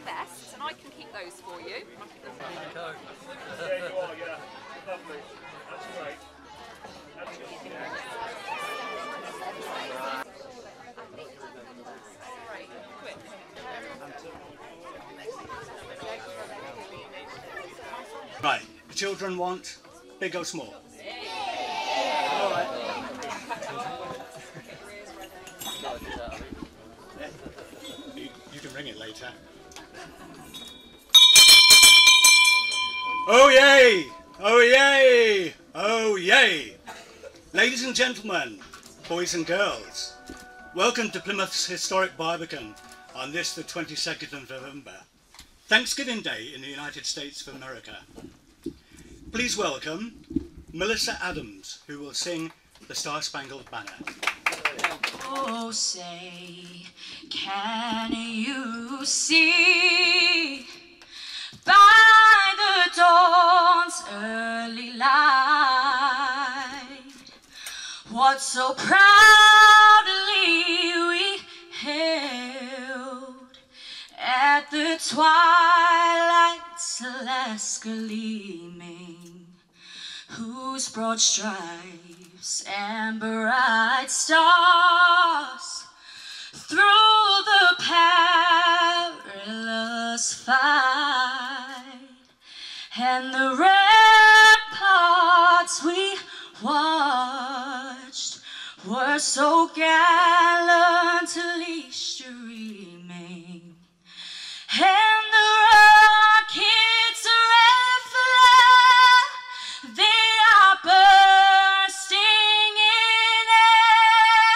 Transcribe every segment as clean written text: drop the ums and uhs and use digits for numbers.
vests, and I can keep those for you. Yeah, you are, yeah. Lovely. That's great. That's good. Right, the children want big or small? All right. You can ring it later. Oh yay! Oh yay! Oh yay! Ladies and gentlemen, boys and girls, welcome to Plymouth's historic Barbican on this, the 22nd of November, Thanksgiving Day in the United States of America. Please welcome Melissa Adams, who will sing the Star-Spangled Banner. Oh, say, can you see by the dawn's early light what so proudly we hailed at the twilight's celeste gleaming, whose broad stripes and bright stars through the perilous fight and the ramparts we watched were so gallantly streaming, and the rockets' red flare they are bursting in air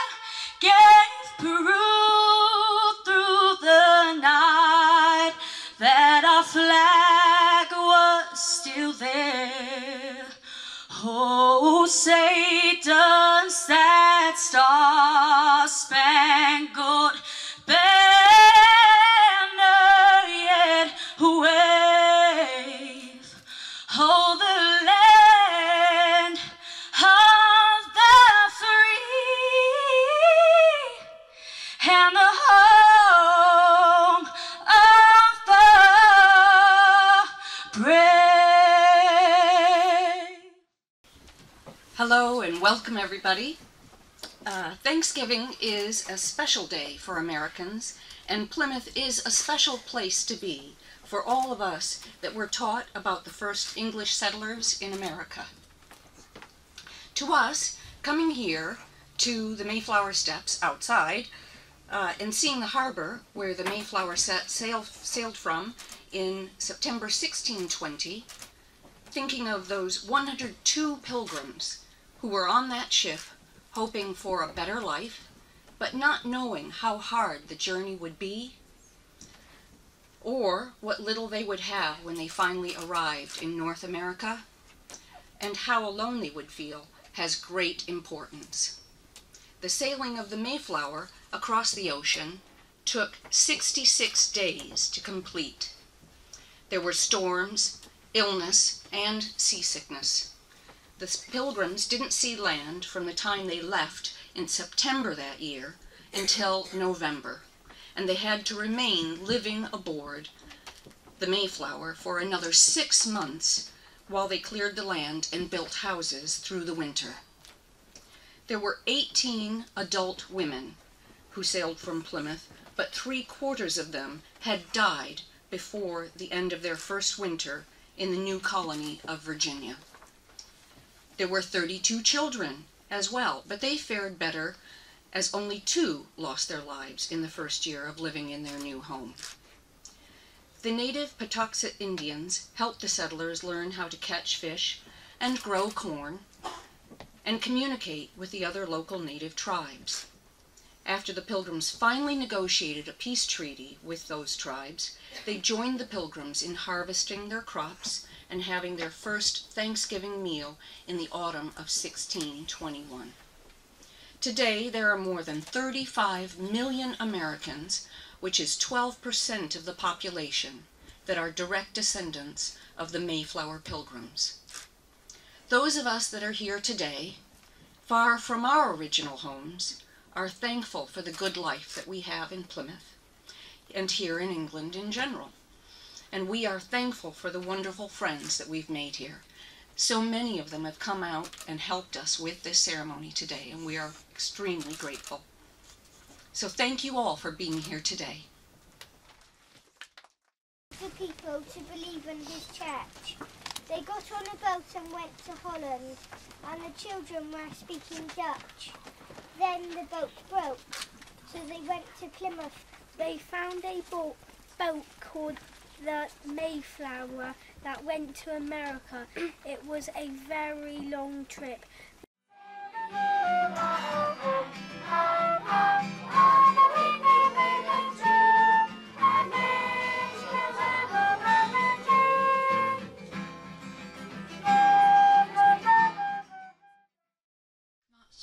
gave proof through the night that our flag was still there. Oh, say does that star-spangled banner yet wave? Oh, the land of the free and the home of the brave. Hello and welcome everybody. Thanksgiving is a special day for Americans, and Plymouth is a special place to be for all of us that were taught about the first English settlers in America. To us, coming here to the Mayflower Steps outside and seeing the harbor where the Mayflower sailed from in September 1620, thinking of those 102 pilgrims who were on that ship hoping for a better life, but not knowing how hard the journey would be, or what little they would have when they finally arrived in North America, and how alone they would feel, has great importance. The sailing of the Mayflower across the ocean took 66 days to complete. There were storms, illness, and seasickness. The pilgrims didn't see land from the time they left in September that year until November, and they had to remain living aboard the Mayflower for another 6 months while they cleared the land and built houses through the winter. There were 18 adult women who sailed from Plymouth, but 3/4 of them had died before the end of their first winter in the new colony of Virginia. There were 32 children as well, but they fared better as only 2 lost their lives in the first year of living in their new home. The native Patuxet Indians helped the settlers learn how to catch fish and grow corn and communicate with the other local native tribes. After the Pilgrims finally negotiated a peace treaty with those tribes, they joined the Pilgrims in harvesting their crops and having their first Thanksgiving meal in the autumn of 1621. Today, there are more than 35 million Americans, which is 12% of the population, that are direct descendants of the Mayflower Pilgrims. Those of us that are here today, far from our original homes, are thankful for the good life that we have in Plymouth. and here in England in general. And we are thankful for the wonderful friends that we've made here. So many of them have come out and helped us with this ceremony today, and we are extremely grateful. So thank you all for being here today. The people to believe in his church. They got on a boat and went to Holland, and the children were speaking Dutch. Then the boat broke, so they went to Plymouth. They found a boat called the Mayflower that went to America. It was a very long trip.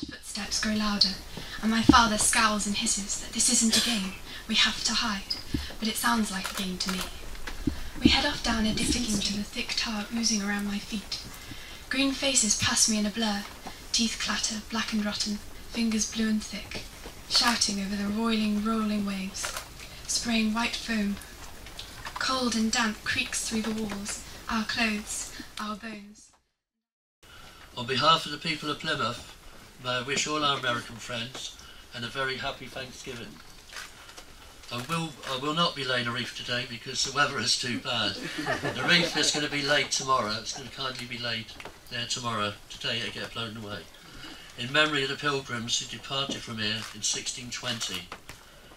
Footsteps grow louder, and my father scowls and hisses that this isn't a game, we have to hide, but it sounds like a game to me. We head off down a digging to the thick tar oozing around my feet. Green faces pass me in a blur, teeth clatter, black and rotten, fingers blue and thick, shouting over the roiling, rolling waves, spraying white foam. Cold and damp creaks through the walls, our clothes, our bones. On behalf of the people of Plymouth, may I wish all our American friends and a very happy Thanksgiving. I will not be laying a wreath today because the weather is too bad. The wreath is going to be laid tomorrow. It's going to kindly be laid there tomorrow. Today it'll get blown away. In memory of the pilgrims who departed from here in 1620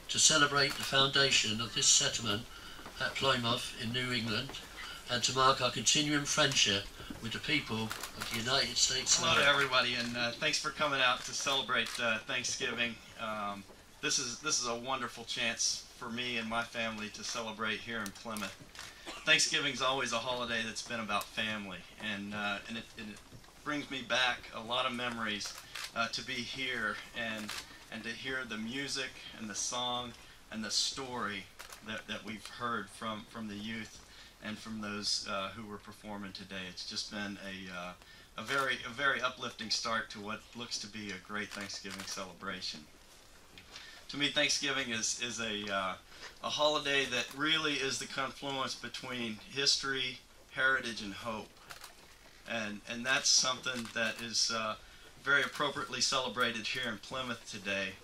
to celebrate the foundation of this settlement at Plymouth in New England and to mark our continuing friendship with the people of the United States. Hello to everybody, and thanks for coming out to celebrate Thanksgiving. This is a wonderful chance for me and my family to celebrate here in Plymouth. Thanksgiving's always a holiday that's been about family, and it brings me back a lot of memories to be here and to hear the music and the song and the story that we've heard from the youth and from those who were performing today. It's just been a very uplifting start to what looks to be a great Thanksgiving celebration. To me, Thanksgiving is a holiday that really is the confluence between history, heritage, and hope. And that's something that is very appropriately celebrated here in Plymouth today,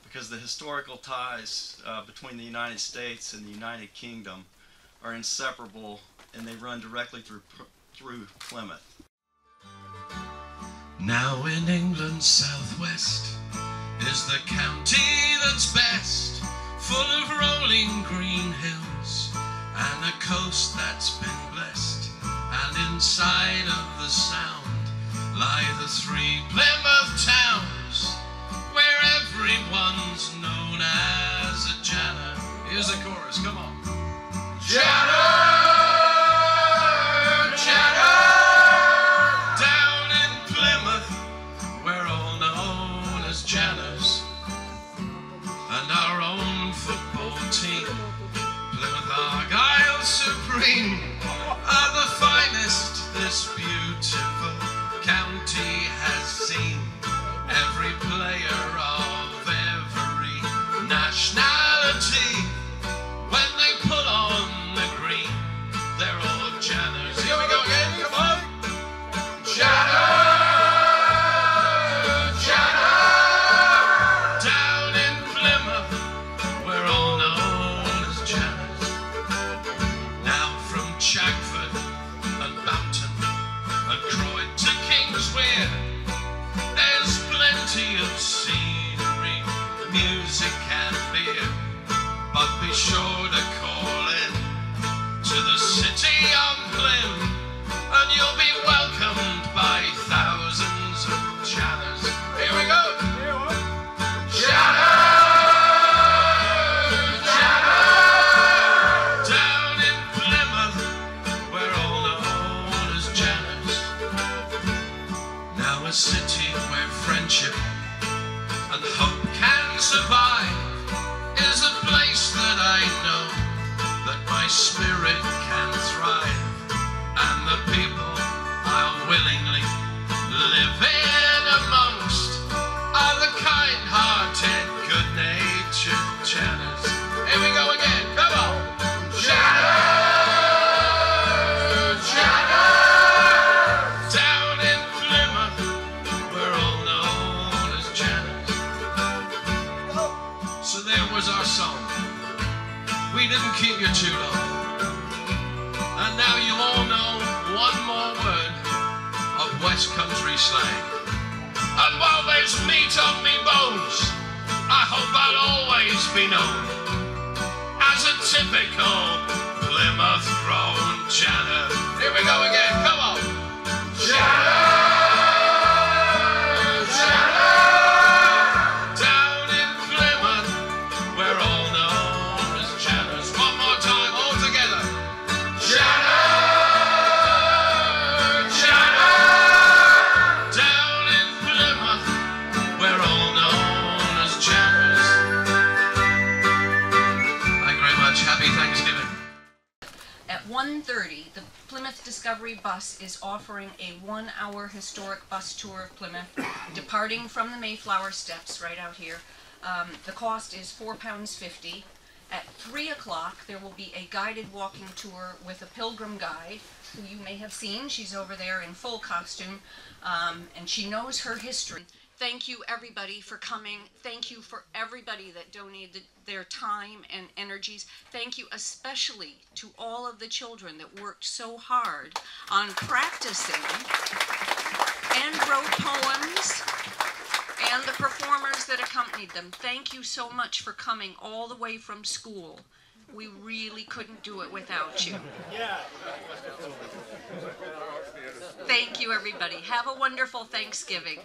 because the historical ties between the United States and the United Kingdom are inseparable, and they run directly through Plymouth. Now in England's southwest is the county that's best, full of rolling green hills and a coast that's been blessed. And inside of the sound lie the 3 Plymouth towns, where everyone's known as a Janner. Here's the chorus, come on. Janner! Janners, and our own football team, Plymouth Argyle Supreme, are the finest this beautiful county has seen. Every player of every nationality, when they put on the green, they're all Janners. Here we go again, come on! Janner! won't keep you too long. And now you all know one more word of West Country slang. And while there's meat on me bones, I hope I'll always be known as a typical Plymouth grown Janner. Here we go again, come on. Janner, Janner, down in Plymouth, we're all known as Janners. One more time, all together. Janner, Janner, down in Plymouth, we're all known as Janners. Thank you very much. Happy Thanksgiving. At 1:30, the Plymouth Discovery Bus is offering a 1-hour historic bus tour of Plymouth, departing from the Mayflower Steps right out here. The cost is £4.50. At 3 o'clock, there will be a guided walking tour with a pilgrim guide, who you may have seen. She's over there in full costume, and she knows her history. Thank you, everybody, for coming. Thank you for everybody that donated their time and energies. Thank you especially to all of the children that worked so hard on practicing and wrote poems, and the performers that accompanied them. Thank you so much for coming all the way from school. We really couldn't do it without you. Yeah. Thank you, everybody. Have a wonderful Thanksgiving.